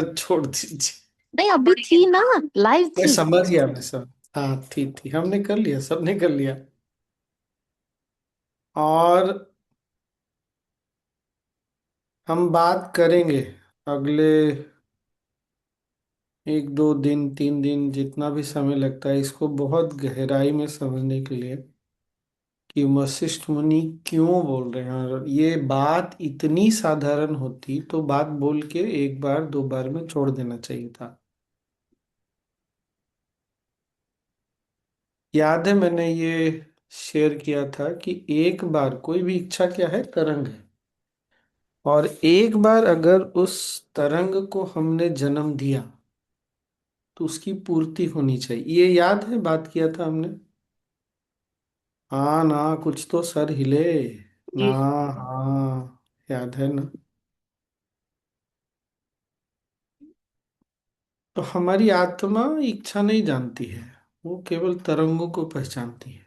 छोड़ दीजिए। नहीं, अभी थी ना, लाइव मैं थी। समझ गया, मैं सब। हाँ, थी हमने कर लिया, सबने कर लिया। और हम बात करेंगे अगले 1 2 दिन 3 दिन, जितना भी समय लगता है इसको बहुत गहराई में समझने के लिए कि वशिष्ठ मुनि क्यों बोल रहे हैं। और ये बात इतनी साधारण होती तो बात बोल के 1 बार 2 बार में छोड़ देना चाहिए था। याद है मैंने ये शेयर किया था कि एक बार कोई भी इच्छा क्या है, तरंग है। और एक बार अगर उस तरंग को हमने जन्म दिया तो उसकी पूर्ति होनी चाहिए। ये याद है, बात किया था हमने। हाँ ना, कुछ तो सर हिले ना। जी। हाँ, याद है ना। तो हमारी आत्मा इच्छा नहीं जानती है, वो केवल तरंगों को पहचानती है।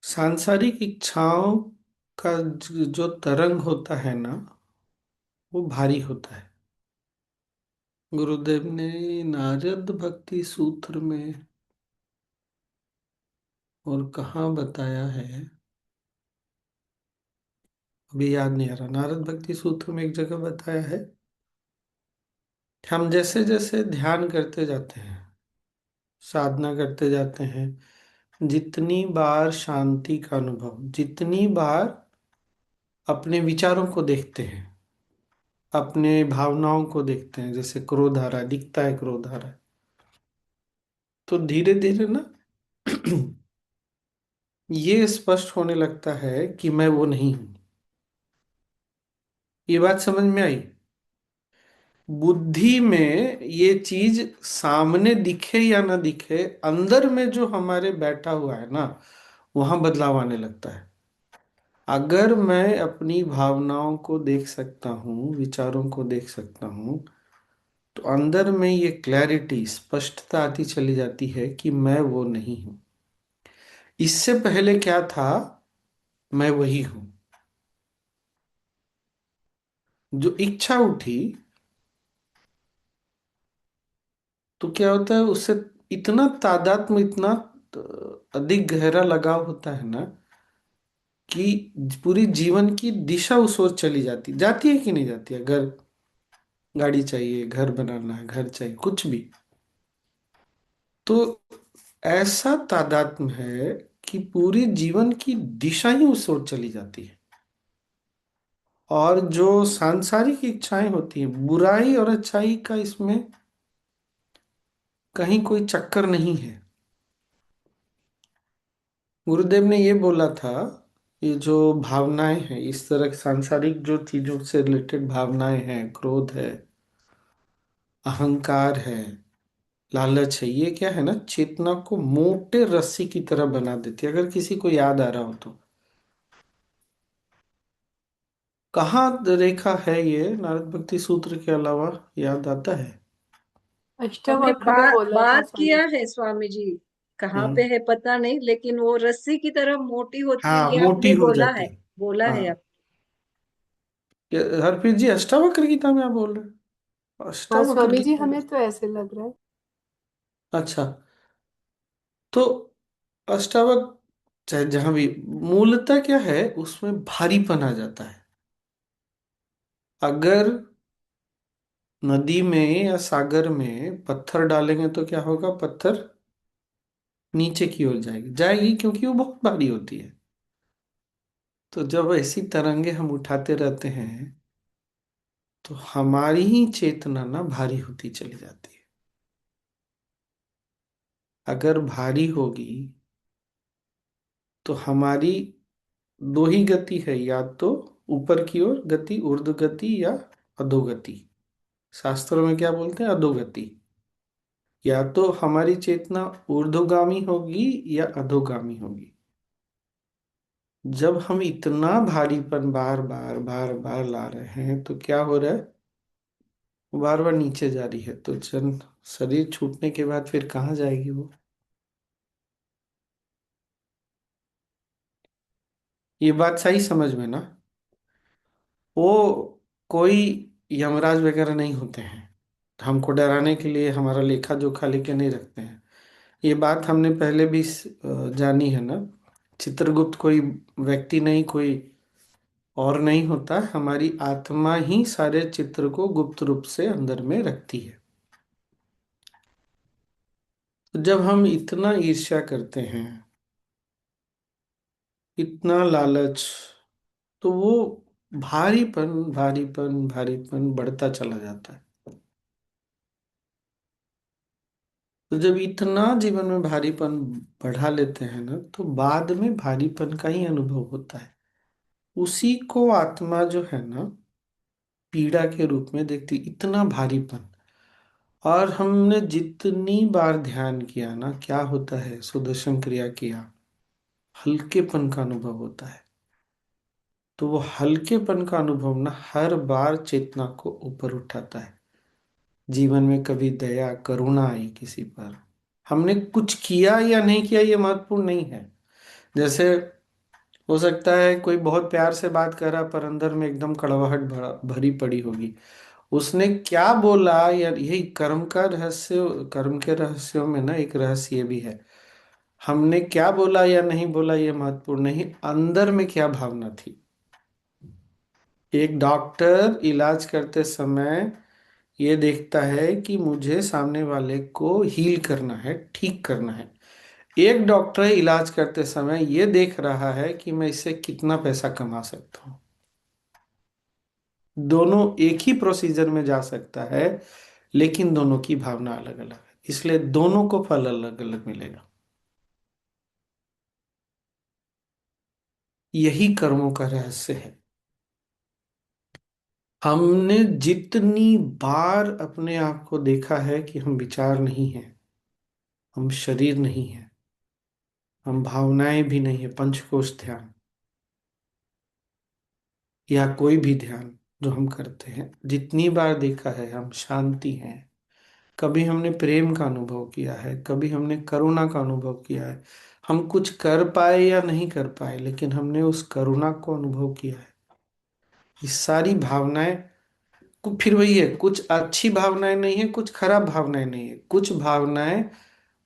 सांसारिक इच्छाओं का जो तरंग होता है ना, वो भारी होता है। गुरुदेव ने नारद भक्ति सूत्र में और कहाँ बताया है, अभी याद नहीं आ रहा। नारद भक्ति सूत्र में एक जगह बताया है, हम जैसे जैसे ध्यान करते जाते हैं, साधना करते जाते हैं, जितनी बार शांति का अनुभव, जितनी बार अपने विचारों को देखते हैं, अपने भावनाओं को देखते हैं, जैसे क्रोध आ रहा है, दिखता है क्रोध आ रहा है, तो धीरे धीरे ना ये स्पष्ट होने लगता है कि मैं वो नहीं हूं। ये बात समझ में आई? बुद्धि में ये चीज सामने दिखे या ना दिखे, अंदर में जो हमारे बैठा हुआ है ना, वहां बदलाव आने लगता है। अगर मैं अपनी भावनाओं को देख सकता हूँ, विचारों को देख सकता हूँ, तो अंदर में ये क्लैरिटी, स्पष्टता आती चली जाती है कि मैं वो नहीं हूँ। इससे पहले क्या था, मैं वही हूँ। जो इच्छा उठी तो क्या होता है उससे, इतना तादात्म्य, इतना अधिक गहरा लगाव होता है ना कि पूरी जीवन की दिशा उस ओर चली जाती जाती है कि नहीं जाती है। घर, गाड़ी चाहिए, घर बनाना है, घर चाहिए, कुछ भी। तो ऐसा तादात्म्य है कि पूरी जीवन की दिशा ही उस ओर चली जाती है। और जो सांसारिक इच्छाएं होती हैं, बुराई और अच्छाई का इसमें कहीं कोई चक्कर नहीं है। गुरुदेव ने ये बोला था, ये जो भावनाएं हैं, इस तरह की सांसारिक जो चीजों से रिलेटेड भावनाएं हैं, क्रोध है, अहंकार है, लालच है, ये क्या है ना, चेतना को मोटे रस्सी की तरह बना देती है। अगर किसी को याद आ रहा हो तो, कहाँ रेखा है ये नारद भक्ति सूत्र के अलावा, याद आता है? हमने अष्टवक्र में बोला था बात स्वामी किया जी। है स्वामी जी। कहाँ पे हम्म। है पता नहीं, लेकिन वो रस्सी की तरह मोटी होती है, हाँ, ये मोटी आपने हो बोला जाती है। है। बोला है हाँ, आप। हरप्रीत जी, अष्टावक्र गीता में आप बोल रहे हैं? हाँ अष्टावक्र स्वामी जी, गीता? हमें तो ऐसे लग रहा है। अच्छा, तो अष्टावक्र चाहे जहां भी, मूलतः क्या है, उसमें भारीपन आ जाता है। अगर नदी में या सागर में पत्थर डालेंगे तो क्या होगा, पत्थर नीचे की ओर जाएगी जाएगी, क्योंकि वो बहुत भारी होती है। तो जब ऐसी तरंगे हम उठाते रहते हैं तो हमारी ही चेतना ना भारी होती चली जाती है। अगर भारी होगी तो हमारी दो ही गति है, या तो ऊपर की ओर गति, ऊर्ध्व गति, या अधोगति। शास्त्रों में क्या बोलते हैं, अधोगति। या तो हमारी चेतना ऊर्ध्वगामी होगी या अधोगामी होगी। जब हम इतना भारीपन बार बार बार बार ला रहे हैं तो क्या हो रहा है, बार बार नीचे जा रही है। तो जन शरीर छूटने के बाद फिर कहाँ जाएगी वो? ये बात सही समझ में ना। वो कोई यमराज वगैरह नहीं होते हैं, हमको डराने के लिए हमारा लेखा जोखा लेके नहीं रखते हैं। ये बात हमने पहले भी जानी है ना। चित्रगुप्त कोई व्यक्ति नहीं, कोई और नहीं होता, हमारी आत्मा ही सारे चित्र को गुप्त रूप से अंदर में रखती है। तो जब हम इतना ईर्ष्या करते हैं, इतना लालच, तो वो भारीपन भारीपन भारीपन बढ़ता चला जाता है। तो जब इतना जीवन में भारीपन बढ़ा लेते हैं ना, तो बाद में भारीपन का ही अनुभव होता है। उसी को आत्मा जो है ना, पीड़ा के रूप में देखती, इतना भारीपन। और हमने जितनी बार ध्यान किया ना, क्या होता है, सुदर्शन क्रिया किया, हल्केपन का अनुभव होता है। तो वो हल्केपन का अनुभव ना हर बार चेतना को ऊपर उठाता है। जीवन में कभी दया करुणा आई किसी पर, हमने कुछ किया या नहीं किया ये महत्वपूर्ण नहीं है। जैसे हो सकता है कोई बहुत प्यार से बात कर रहा, पर अंदर में एकदम कड़वाहट भरी पड़ी होगी। उसने क्या बोला, या यही कर्म का रहस्य, कर्म के रहस्यों में ना एक रहस्य ये भी है। हमने क्या बोला या नहीं बोला ये महत्वपूर्ण नहीं, अंदर में क्या भावना थी। एक डॉक्टर इलाज करते समय ये देखता है कि मुझे सामने वाले को हील करना है, ठीक करना है। एक डॉक्टर इलाज करते समय ये देख रहा है कि मैं इससे कितना पैसा कमा सकता हूँ। दोनों एक ही प्रोसीजर में जा सकता है, लेकिन दोनों की भावना अलग अलग है, इसलिए दोनों को फल अलग अलग मिलेगा। यही कर्मों का रहस्य है। हमने जितनी बार अपने आप को देखा है कि हम विचार नहीं है, हम शरीर नहीं है, हम भावनाएं भी नहीं है, पंचकोश ध्यान या कोई भी ध्यान जो हम करते हैं, जितनी बार देखा है हम शांति हैं। कभी हमने प्रेम का अनुभव किया है, कभी हमने करुणा का अनुभव किया है। हम कुछ कर पाए या नहीं कर पाए, लेकिन हमने उस करुणा को अनुभव किया है। ये सारी भावनाएं, फिर वही है, कुछ अच्छी भावनाएं नहीं है, कुछ खराब भावनाएं नहीं है। कुछ भावनाएं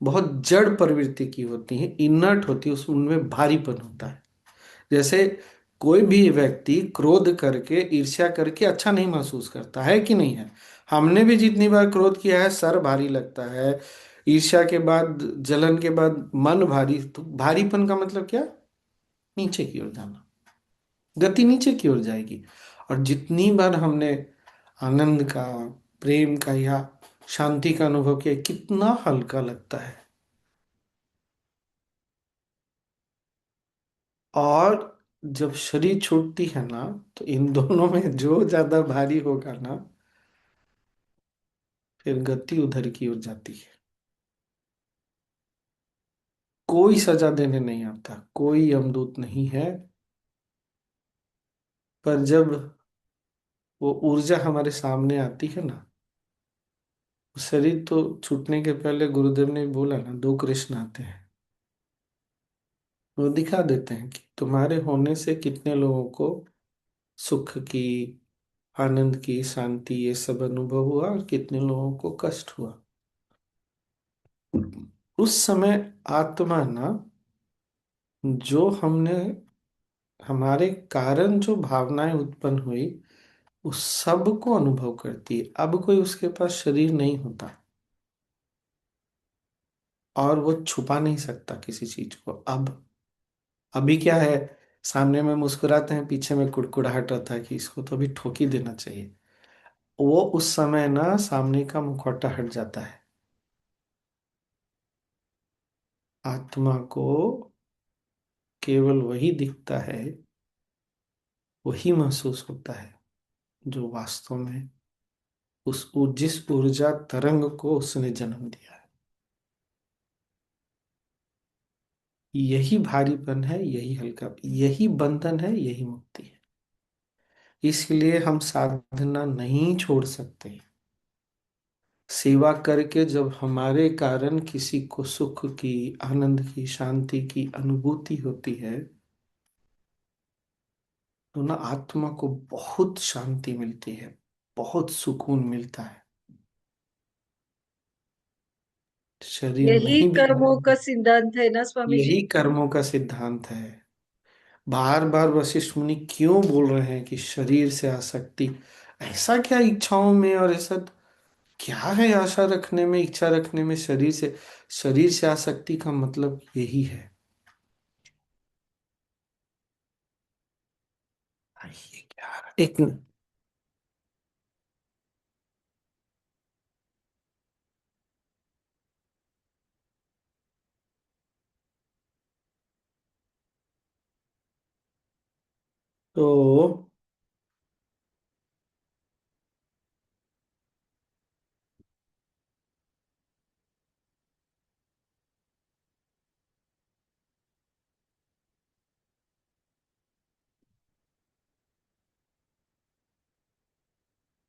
बहुत जड़ प्रवृत्ति की होती हैं, इनर्ट होती है, उसमें उनमें भारीपन होता है। जैसे कोई भी व्यक्ति क्रोध करके, ईर्ष्या करके अच्छा नहीं महसूस करता है कि नहीं है। हमने भी जितनी बार क्रोध किया है, सर भारी लगता है। ईर्ष्या के बाद, जलन के बाद मन भारी। तो भारीपन का मतलब क्या, नीचे की ओर जाना, गति नीचे की ओर जाएगी। और जितनी बार हमने आनंद का, प्रेम का या शांति का अनुभव किया, कितना हल्का लगता है। और जब शरीर छूटती है ना, तो इन दोनों में जो ज्यादा भारी होगा ना, फिर गति उधर की ओर जाती है। कोई सजा देने नहीं आता, कोई यमदूत नहीं है। पर जब वो ऊर्जा हमारे सामने आती है ना, शरीर तो छूटने के पहले गुरुदेव ने बोला ना, दो कृष्ण आते हैं। वो दिखा देते हैं कि तुम्हारे होने से कितने लोगों को सुख की, आनंद की, शांति, ये सब अनुभव हुआ, और कितने लोगों को कष्ट हुआ। उस समय आत्मा ना, जो हमने, हमारे कारण जो भावनाएं उत्पन्न हुई, उस सब को अनुभव करती है। अब कोई उसके पास शरीर नहीं होता, और वो छुपा नहीं सकता किसी चीज को। अब अभी क्या है, सामने में मुस्कुराते हैं, पीछे में कुड़कुड़ाहट रहता है कि इसको तो अभी ठोक ही देना चाहिए। वो उस समय ना सामने का मुखौटा हट जाता है। आत्मा को केवल वही दिखता है, वही महसूस होता है, जो वास्तव में जिस ऊर्जा तरंग को उसने जन्म दिया है। यही भारीपन है, यही हल्का, यही बंधन है, यही मुक्ति है। इसलिए हम साधना नहीं छोड़ सकते। सेवा करके जब हमारे कारण किसी को सुख की, आनंद की, शांति की अनुभूति होती है, तो ना आत्मा को बहुत शांति मिलती है, बहुत सुकून मिलता है। शरीर यही नहीं भी कर्मों का सिद्धांत है ना स्वामी जी। यही कर्मों का सिद्धांत है। बार बार वशिष्ठ मुनि क्यों बोल रहे हैं कि शरीर से आसक्ति, ऐसा क्या इच्छाओं में और ऐसा क्या है आशा रखने में, इच्छा रखने में, शरीर से आसक्ति का मतलब यही है। ये क्या एक तो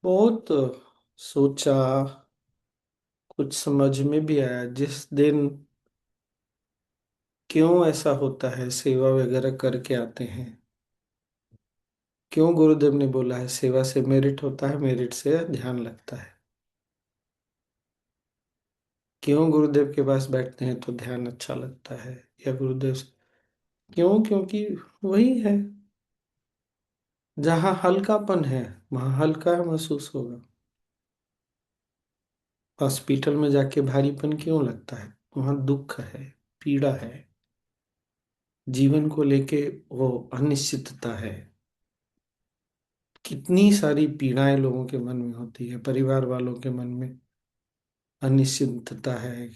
बहुत सोचा, कुछ समझ में भी आया जिस दिन क्यों ऐसा होता है, सेवा वगैरह करके आते हैं। क्यों गुरुदेव ने बोला है सेवा से मेरिट होता है, मेरिट से ध्यान लगता है। क्यों गुरुदेव के पास बैठते हैं तो ध्यान अच्छा लगता है, या गुरुदेव क्यों, क्योंकि वही है जहाँ हल्कापन है, वहाँ हल्का महसूस होगा। हॉस्पिटल में जाके भारीपन क्यों लगता है, वहाँ दुख है, पीड़ा है, जीवन को लेके वो अनिश्चितता है। कितनी सारी पीड़ाएं लोगों के मन में होती है, परिवार वालों के मन में अनिश्चितता है,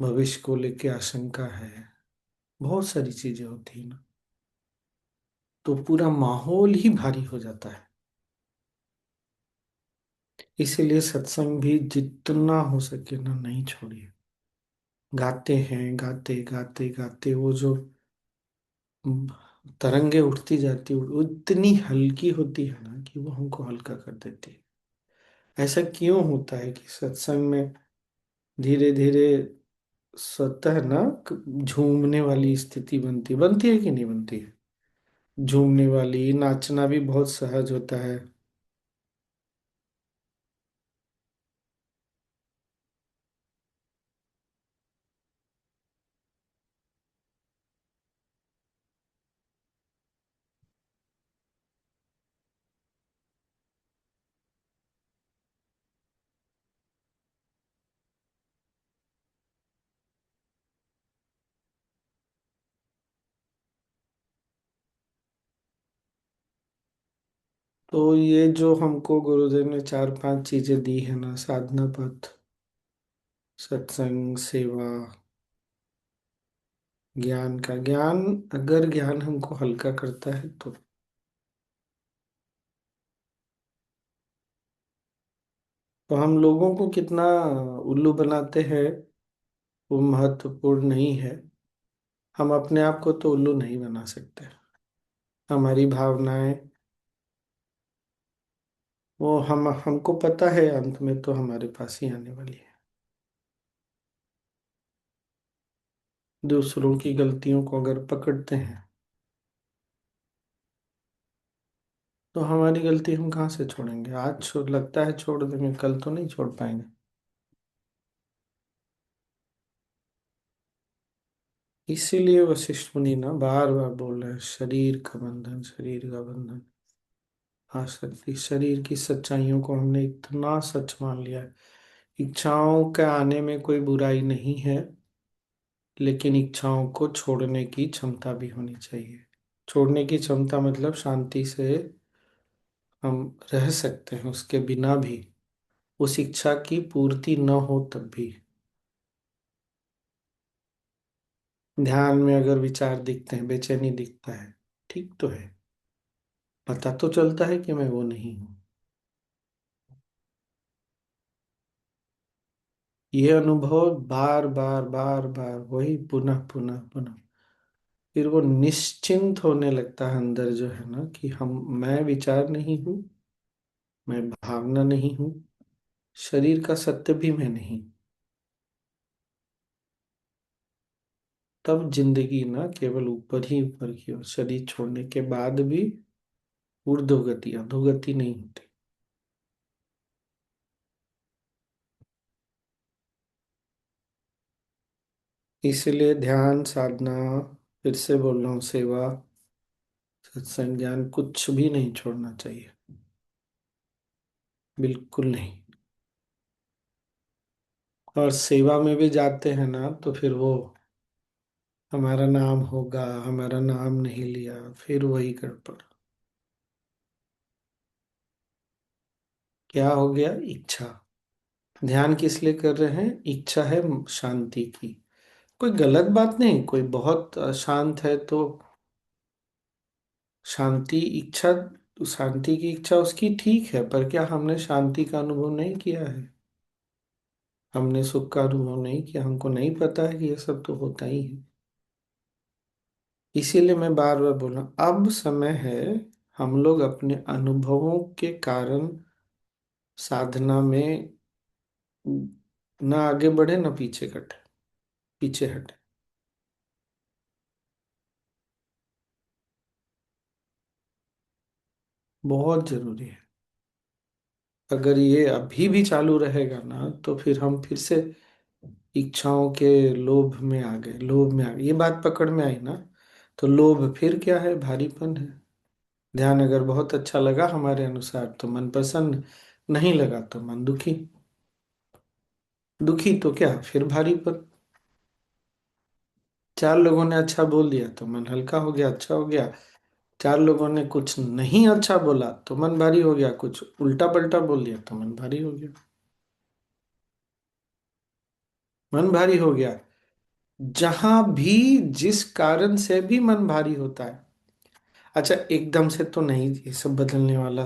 भविष्य को लेके आशंका है, बहुत सारी चीजें होती है ना। तो पूरा माहौल ही भारी हो जाता है। इसीलिए सत्संग भी जितना हो सके ना नहीं छोड़िए। गाते हैं, गाते गाते गाते वो जो तरंगे उठती जाती वो इतनी हल्की होती है ना कि वो हमको हल्का कर देती है। ऐसा क्यों होता है कि सत्संग में धीरे धीरे स्वतः ना झूमने वाली स्थिति बनती बनती है कि नहीं बनती है। झूमने वाली, नाचना भी बहुत सहज होता है। तो ये जो हमको गुरुदेव ने चार पांच चीजें दी है ना, साधना पथ, सत्संग, सेवा, ज्ञान का ज्ञान, अगर ज्ञान हमको हल्का करता है तो हम लोगों को कितना उल्लू बनाते हैं वो महत्वपूर्ण नहीं है। हम अपने आप को तो उल्लू नहीं बना सकते। हमारी भावनाएं, वो हमको पता है अंत में तो हमारे पास ही आने वाली है। दूसरों की गलतियों को अगर पकड़ते हैं तो हमारी गलती हम कहाँ से छोड़ेंगे। आज लगता है छोड़ देंगे, कल तो नहीं छोड़ पाएंगे। इसीलिए वशिष्ठ मुनि ना बार बार बोल रहे हैं शरीर का बंधन, शरीर का बंधन। आसक्ति, शरीर की सच्चाइयों को हमने इतना सच मान लिया है। इच्छाओं के आने में कोई बुराई नहीं है, लेकिन इच्छाओं को छोड़ने की क्षमता भी होनी चाहिए। छोड़ने की क्षमता मतलब शांति से हम रह सकते हैं उसके बिना भी, उस इच्छा की पूर्ति न हो तब भी। ध्यान में अगर विचार दिखते हैं, बेचैनी दिखता है, ठीक तो है, पता तो चलता है कि मैं वो नहीं हूँ। ये अनुभव बार बार बार बार वही पुनः पुनः पुनः, फिर वो निश्चिंत होने लगता है अंदर जो है ना कि हम, मैं विचार नहीं हूँ, मैं भावना नहीं हूँ, शरीर का सत्य भी मैं नहीं। तब जिंदगी ना केवल ऊपर ही ऊपर की ओर, शरीर छोड़ने के बाद भी ऊर्ध्वगति अधोगति नहीं होती। इसलिए ध्यान साधना, फिर से बोल रहा हूँ, सेवा, सत्संग, ज्ञान, कुछ भी नहीं छोड़ना चाहिए, बिल्कुल नहीं। और सेवा में भी जाते हैं ना तो फिर वो हमारा नाम होगा, हमारा नाम नहीं लिया, फिर वही गड़बड़। क्या हो गया? इच्छा। ध्यान किस लिए कर रहे हैं? इच्छा है शांति की। कोई गलत बात नहीं, कोई बहुत शांत है तो शांति इच्छा, शांति की इच्छा उसकी ठीक है, पर क्या हमने शांति का अनुभव नहीं किया है? हमने सुख का अनुभव नहीं किया, हमको नहीं पता है कि ये सब तो होता ही है। इसीलिए मैं बार बार बोल रहा हूं, अब समय है हम लोग अपने अनुभवों के कारण साधना में ना आगे बढ़े ना पीछे हटे। बहुत जरूरी है। अगर ये अभी भी चालू रहेगा ना तो फिर हम फिर से इच्छाओं के लोभ में आ गए, लोभ में आ गए, ये बात पकड़ में आई ना। तो लोभ फिर क्या है? भारीपन है। ध्यान अगर बहुत अच्छा लगा हमारे अनुसार तो मन प्रसन्न, नहीं लगा तो मन दुखी, दुखी तो क्या, फिर भारीपन। चार लोगों ने अच्छा बोल दिया तो मन हल्का हो गया, अच्छा हो गया। चार लोगों ने कुछ नहीं अच्छा बोला तो मन भारी हो गया, कुछ उल्टा पलटा बोल दिया तो मन भारी हो गया। मन भारी हो गया जहां भी, जिस कारण से भी मन भारी होता है। अच्छा, एकदम से तो नहीं ये सब बदलने वाला,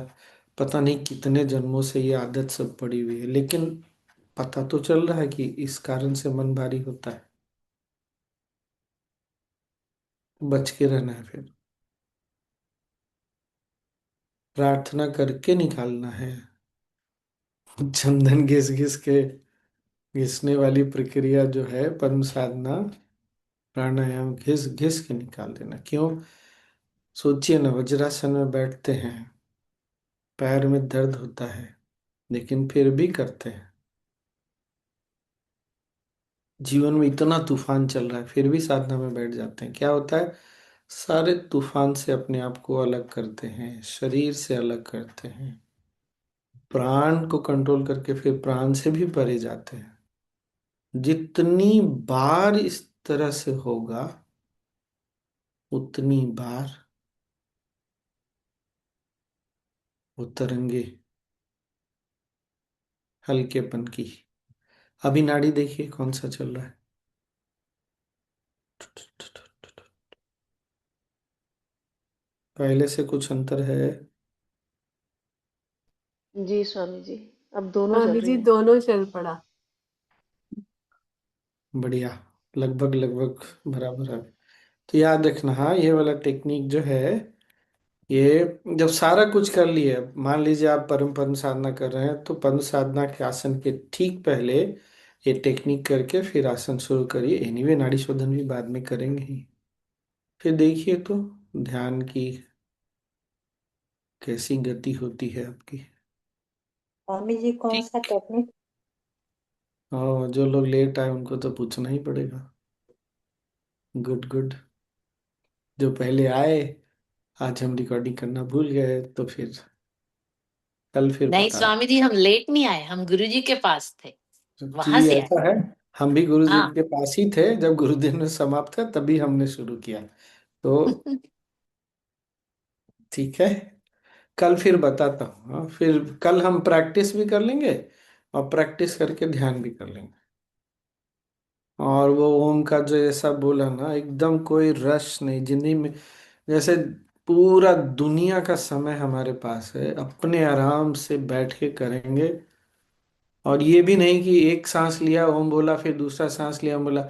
पता नहीं कितने जन्मों से ये आदत सब पड़ी हुई है, लेकिन पता तो चल रहा है कि इस कारण से मन भारी होता है। बच के रहना है फिर, प्रार्थना करके निकालना है। चंदन घिस घिस के, घिसने वाली प्रक्रिया जो है पद्म साधना, प्राणायाम घिस घिस के निकाल देना। क्यों? सोचिए ना, वज्रासन में बैठते हैं, पैर में दर्द होता है, लेकिन फिर भी करते हैं। जीवन में इतना तूफान चल रहा है फिर भी साधना में बैठ जाते हैं। क्या होता है? सारे तूफान से अपने आप को अलग करते हैं, शरीर से अलग करते हैं, प्राण को कंट्रोल करके फिर प्राण से भी परे जाते हैं। जितनी बार इस तरह से होगा उतनी बार उतरेंगे हल्केपन की। अभी नाड़ी देखिए कौन सा चल रहा है। पहले से कुछ अंतर है? जी स्वामी जी, अब दोनों चल स्वामी रही जी है। दोनों चल पड़ा। बढ़िया, लगभग लगभग बराबर है। तो याद रखना, हाँ, ये वाला टेक्निक जो है, ये जब सारा कुछ कर लिए, मान लीजिए आप परम पद्म साधना कर रहे हैं तो पद्म साधना के आसन के ठीक पहले ये टेक्निक करके फिर आसन शुरू करिए। एनीवे नाड़ी शोधन भी बाद में करेंगे ही। फिर देखिए तो ध्यान की कैसी गति होती है आपकी। स्वामी जी कौन सा ठीक। टेक्निक? और जो लोग लेट आए उनको तो पूछना ही पड़ेगा। Good good. जो पहले आए, आज हम रिकॉर्डिंग करना भूल गए तो फिर कल फिर नहीं पता स्वामी जी, हम लेट नहीं आए, हम गुरुजी के पास थे, वहां जी, से आए। ऐसा है। हम भी गुरु जी हाँ। के पास ही थे जब गुरुदिन में समाप्त था, तभी हमने शुरू किया। तो ठीक है, कल फिर बताता हूँ। हाँ, फिर कल हम प्रैक्टिस भी कर लेंगे और प्रैक्टिस करके ध्यान भी कर लेंगे। और वो ओम का जो ऐसा बोला ना, एकदम कोई रश नहीं जिंदगी में। जैसे पूरा दुनिया का समय हमारे पास है, अपने आराम से बैठ के करेंगे। और ये भी नहीं कि एक सांस लिया ओम बोला, फिर दूसरा सांस लिया ओम बोला,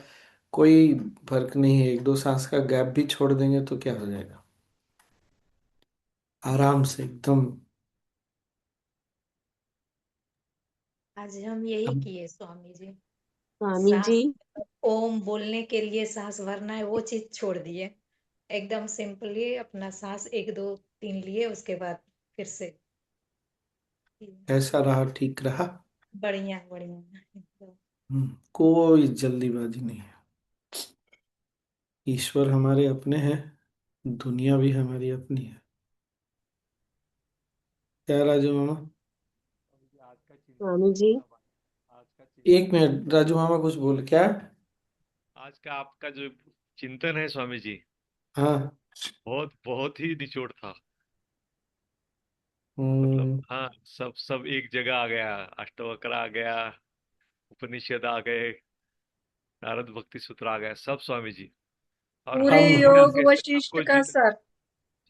कोई फर्क नहीं है। एक दो सांस का गैप भी छोड़ देंगे तो क्या हो जाएगा? आराम से एकदम। आज हम यही अब किए स्वामी जी। स्वामी सांस जी। ओम बोलने के लिए सांस भरना है, वो चीज छोड़ दिए। एकदम सिंपली अपना सांस 1 2 3 लिए, उसके बाद फिर से। ऐसा रहा ठीक रहा। बढ़िया बढ़िया एकदम। कोई जल्दीबाजी नहीं है। ईश्वर हमारे अपने हैं, दुनिया भी हमारी अपनी है। क्या राजू मामा? आज का चिंतन स्वामी जी। कैसा बना? आज का चिंतन एक मिनट, राजू मामा कुछ बोल क्या? आज का आपका जो चिंतन है स्वामी जी, हाँ। बहुत बहुत ही निचोड़ था। मतलब हम्म, हाँ, सब सब एक जगह आ गया। अष्टवक्र आ गया, उपनिषद आ गए, नारद भक्ति सूत्र आ गया, सब स्वामी जी। और पूरे हम हम जीना योग कैसे, वशिष्ठ हमको का जीना, सर।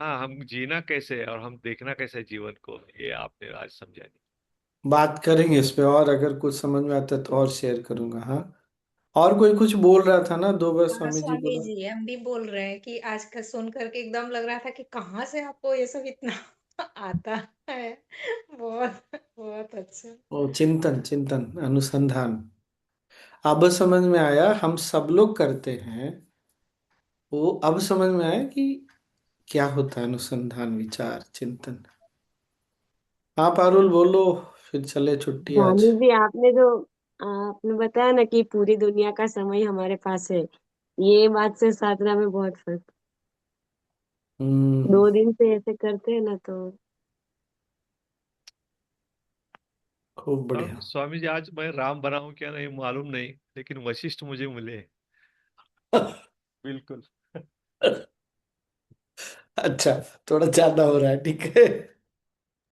हाँ हम जीना कैसे और हम देखना कैसे जीवन को, ये आपने आज समझा नहीं। बात करेंगे इस पे, और अगर कुछ समझ में आता है तो और शेयर करूंगा। हाँ। और कोई कुछ बोल रहा था ना, 2 बार हाँ स्वामी जी स्वामी बोला। जी, हम भी बोल रहे हैं कि आज का सुन करके एकदम लग रहा था कि कहाँ से आपको ये सब इतना आता है। बहुत बहुत अच्छा। ओ, चिंतन चिंतन अनुसंधान अब समझ में आया, हम सब लोग करते हैं। वो अब समझ में आया कि क्या होता है अनुसंधान, विचार, चिंतन। हाँ पारुल बोलो, फिर चले छुट्टी आज। स्वामी जी, आपने बताया ना कि पूरी दुनिया का समय हमारे पास है, ये बात से साधना में बहुत फर्क। हम्म। 2 दिन से ऐसे करते हैं ना तो। खूब बढ़िया। स्वामी जी, आज मैं राम बना हूं क्या नहीं मालूम नहीं, लेकिन वशिष्ठ मुझे मिले। बिल्कुल। अच्छा, थोड़ा ज्यादा हो रहा है, ठीक है।